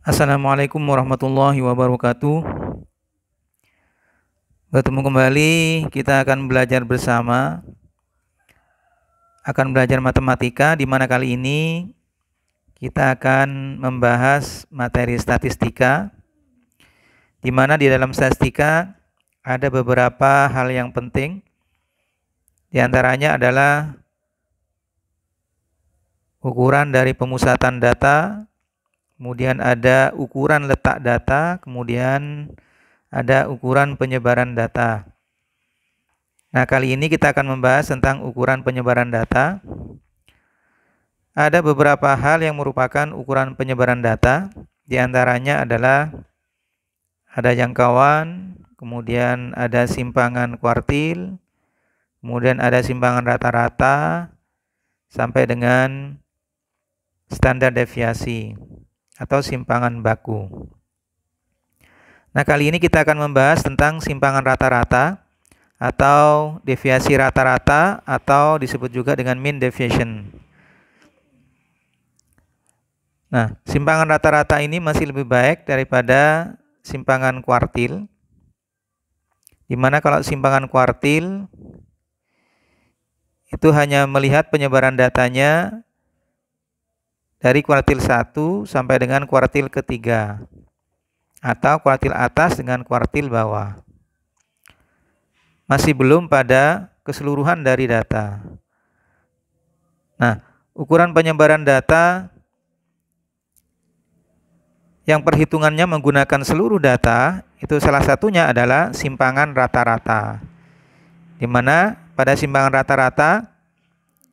Assalamualaikum warahmatullahi wabarakatuh. Bertemu kembali, kita akan belajar bersama. Akan belajar matematika, di mana kali ini kita akan membahas materi statistika, di mana di dalam statistika ada beberapa hal yang penting. Di antaranya adalah ukuran dari pemusatan data, kemudian ada ukuran letak data, kemudian ada ukuran penyebaran data. Nah, kali ini kita akan membahas tentang ukuran penyebaran data. Ada beberapa hal yang merupakan ukuran penyebaran data. Di antaranya adalah ada jangkauan, kemudian ada simpangan kuartil, kemudian ada simpangan rata-rata, sampai dengan standar deviasi atau simpangan baku. Nah, kali ini kita akan membahas tentang simpangan rata-rata atau deviasi rata-rata, atau disebut juga dengan mean deviation. Nah, simpangan rata-rata ini masih lebih baik daripada simpangan kuartil, dimana kalau simpangan kuartil itu hanya melihat penyebaran datanya dari kuartil 1 sampai dengan kuartil ketiga, atau kuartil atas dengan kuartil bawah. Masih belum pada keseluruhan dari data. Nah, ukuran penyebaran data yang perhitungannya menggunakan seluruh data, itu salah satunya adalah simpangan rata-rata. Di mana pada simpangan rata-rata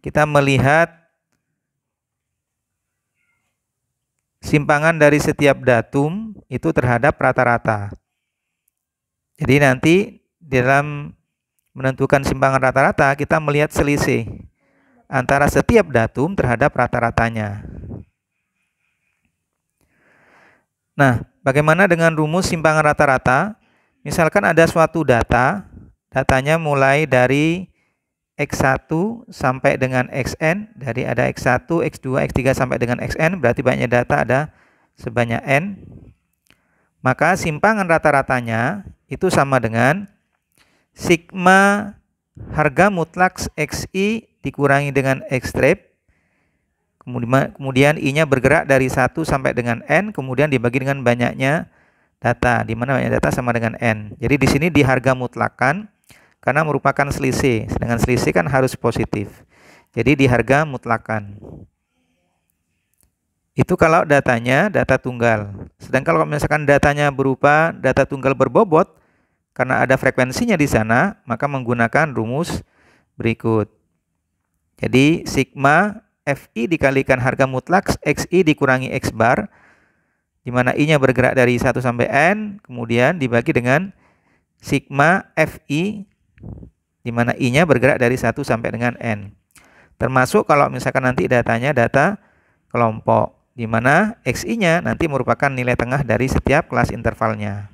kita melihat simpangan dari setiap datum itu terhadap rata-rata. Jadi nanti dalam menentukan simpangan rata-rata kita melihat selisih antara setiap datum terhadap rata-ratanya. Nah, bagaimana dengan rumus simpangan rata-rata? Misalkan ada suatu datanya mulai dari X1 sampai dengan Xn, dari ada X1, X2, X3 sampai dengan Xn, berarti banyak data ada sebanyak N. Maka simpangan rata-ratanya itu sama dengan sigma harga mutlak Xi dikurangi dengan X-trap, kemudian I-nya bergerak dari 1 sampai dengan N, kemudian dibagi dengan banyaknya data, di mana banyak data sama dengan N. Jadi di sini di harga mutlakan karena merupakan selisih, sedangkan selisih kan harus positif. Jadi di harga mutlakan. Itu kalau datanya data tunggal. Sedangkan kalau misalkan datanya berupa data tunggal berbobot, karena ada frekuensinya di sana, maka menggunakan rumus berikut. Jadi sigma Fi dikalikan harga mutlak Xi dikurangi X bar, di mana I-nya bergerak dari 1 sampai N, kemudian dibagi dengan sigma Fi, di mana I-nya bergerak dari 1 sampai dengan N. Termasuk kalau misalkan nanti datanya data kelompok, di mana Xi-nya nanti merupakan nilai tengah dari setiap kelas intervalnya.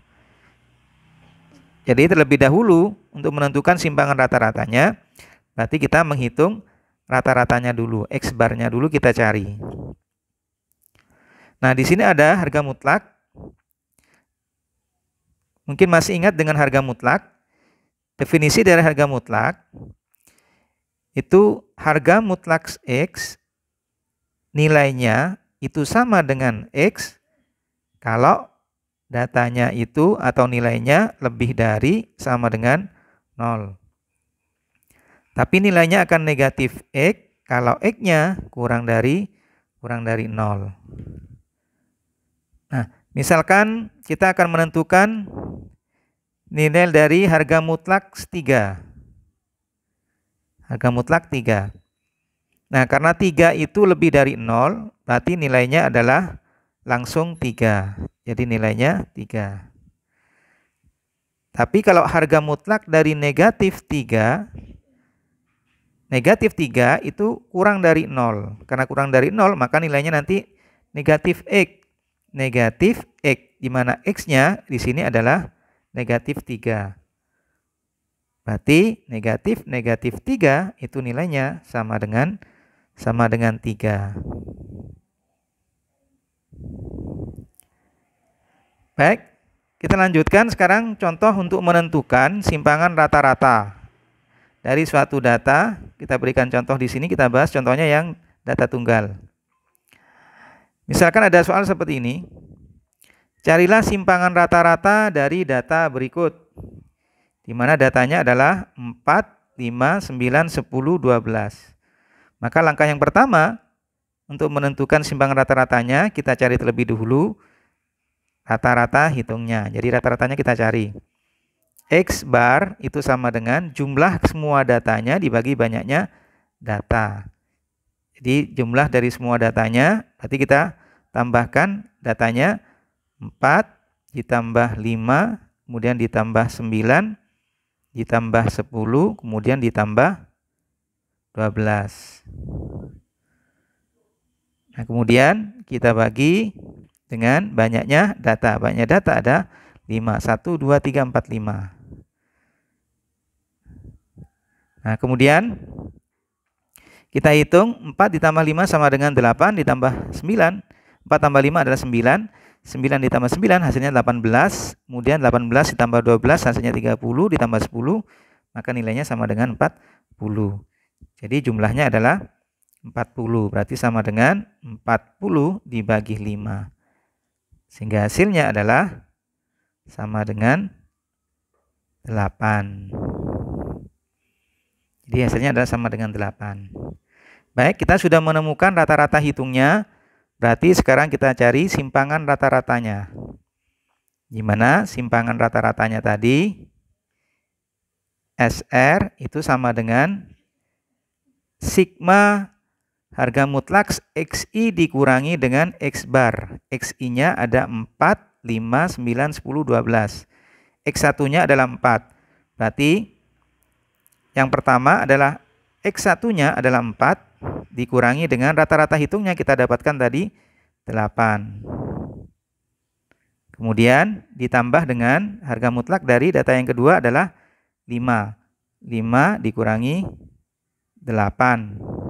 Jadi terlebih dahulu untuk menentukan simpangan rata-ratanya, berarti kita menghitung rata-ratanya dulu, X barnya dulu kita cari. Nah, di sini ada harga mutlak. Mungkin masih ingat dengan harga mutlak. Definisi dari harga mutlak itu harga mutlak X nilainya itu sama dengan X kalau datanya itu atau nilainya lebih dari sama dengan 0. Tapi nilainya akan negatif X kalau X-nya kurang dari 0. Nah, misalkan kita akan menentukan nilai dari harga mutlak 3. Harga mutlak 3. Nah, karena 3 itu lebih dari 0, berarti nilainya adalah langsung 3. Jadi nilainya 3. Tapi kalau harga mutlak dari negatif 3, itu kurang dari 0. Karena kurang dari 0, maka nilainya nanti negatif X. Negatif X, di mana X-nya di sini adalah negatif 3. Berarti negatif 3 itu nilainya sama dengan 3. Baik, kita lanjutkan sekarang contoh untuk menentukan simpangan rata-rata dari suatu data. Kita berikan contoh di sini, kita bahas contohnya yang data tunggal. Misalkan ada soal seperti ini. Carilah simpangan rata-rata dari data berikut, di mana datanya adalah 4, 5, 9, 10, 12. Maka langkah yang pertama untuk menentukan simpangan rata-ratanya, kita cari terlebih dahulu rata-rata hitungnya. Jadi rata-ratanya kita cari. X bar itu sama dengan jumlah semua datanya dibagi banyaknya data. Jadi jumlah dari semua datanya, berarti kita tambahkan datanya 4 ditambah 5, kemudian ditambah 9, ditambah 10, kemudian ditambah 12. Nah, kemudian kita bagi dengan banyaknya data. Banyaknya data ada 5. 1, 2, 3, 4, 5. Nah, kemudian kita hitung 4 ditambah 5 sama dengan 8 ditambah 9. 4 tambah 5 adalah 9. 9 ditambah 9 hasilnya 18. Kemudian 18 ditambah 12 hasilnya 30 ditambah 10. Maka nilainya sama dengan 40. Jadi jumlahnya adalah 40. Berarti sama dengan 40 dibagi 5. Sehingga hasilnya adalah sama dengan 8. Jadi hasilnya adalah sama dengan 8. Baik, kita sudah menemukan rata-rata hitungnya. Berarti sekarang kita cari simpangan rata-ratanya. Di mana simpangan rata-ratanya tadi SR itu sama dengan sigma harga mutlak XI dikurangi dengan X bar. XI-nya ada 4, 5, 9, 10, 12. X1-nya adalah 4. Berarti yang pertama adalah X1-nya adalah 4. Dikurangi dengan rata-rata hitungnya kita dapatkan tadi 8. Kemudian ditambah dengan harga mutlak dari data yang kedua adalah 5. 5 dikurangi 8.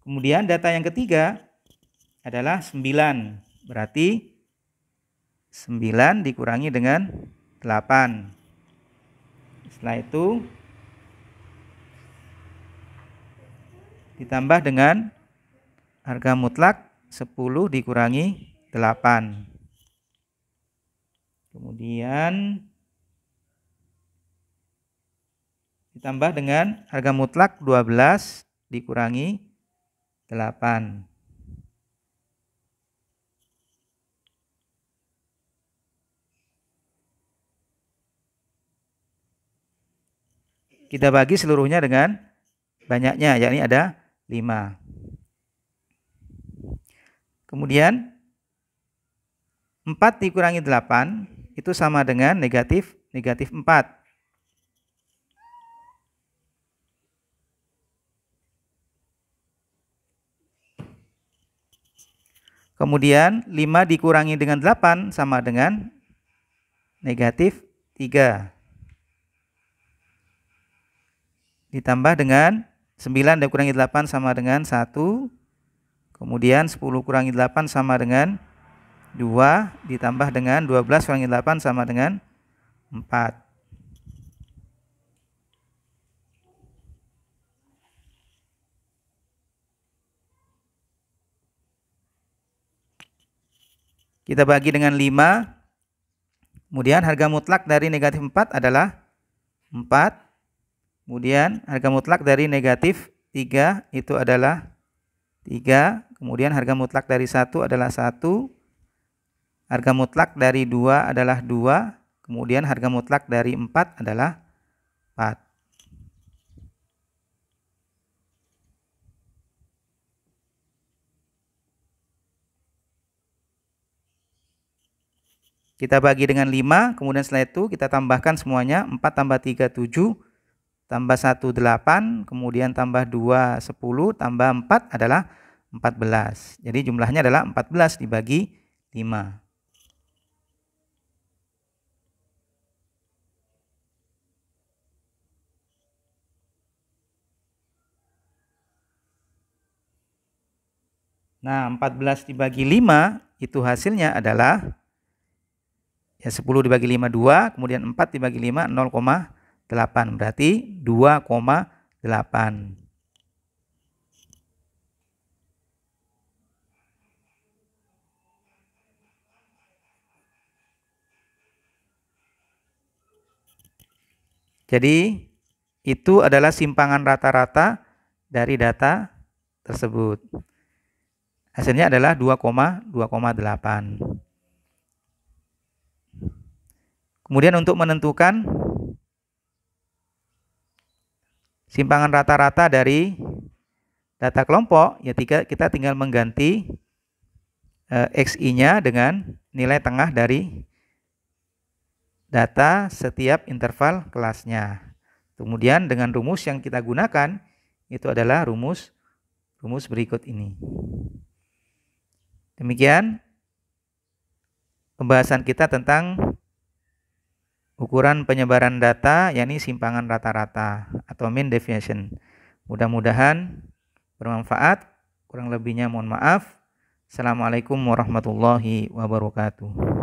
Kemudian data yang ketiga adalah 9. Berarti 9 dikurangi dengan 8. Setelah itu ditambah dengan harga mutlak 10 dikurangi 8. Kemudian ditambah dengan harga mutlak 12 dikurangi 8. Kita bagi seluruhnya dengan banyaknya, yakni ada 5. Kemudian 4 dikurangi 8 itu sama dengan negatif 4. Kemudian 5 dikurangi dengan 8 sama dengan negatif 3. Ditambah dengan 9 dikurangi 8 sama dengan 1. Kemudian 10 kurangi 8 sama dengan 2. Ditambah dengan 12 kurangi 8 sama dengan 4. Kita bagi dengan 5. Kemudian harga mutlak dari negatif 4 adalah 4. Kemudian harga mutlak dari negatif 3 itu adalah 3. Kemudian harga mutlak dari 1 adalah 1. Harga mutlak dari 2 adalah 2. Kemudian harga mutlak dari 4 adalah 4. Kita bagi dengan 5. Kemudian setelah itu kita tambahkan semuanya. 4 tambah 3, 7. Tambah 1, 8, kemudian tambah 2, 10, tambah 4 adalah 14. Jadi jumlahnya adalah 14 dibagi 5. Nah, 14 dibagi 5 itu hasilnya adalah ya 10 dibagi 5 2, kemudian 4 dibagi 5 0,8, berarti 2,8. Jadi itu adalah simpangan rata-rata dari data tersebut. Hasilnya adalah 2,8. Kemudian untuk menentukan simpangan rata-rata dari data kelompok, ya kita tinggal mengganti XI-nya dengan nilai tengah dari data setiap interval kelasnya. Kemudian dengan rumus yang kita gunakan itu adalah rumus berikut ini. Demikian pembahasan kita tentang ukuran penyebaran data, yakni simpangan rata-rata atau mean deviation. Mudah-mudahan bermanfaat. Kurang lebihnya mohon maaf. Assalamualaikum warahmatullahi wabarakatuh.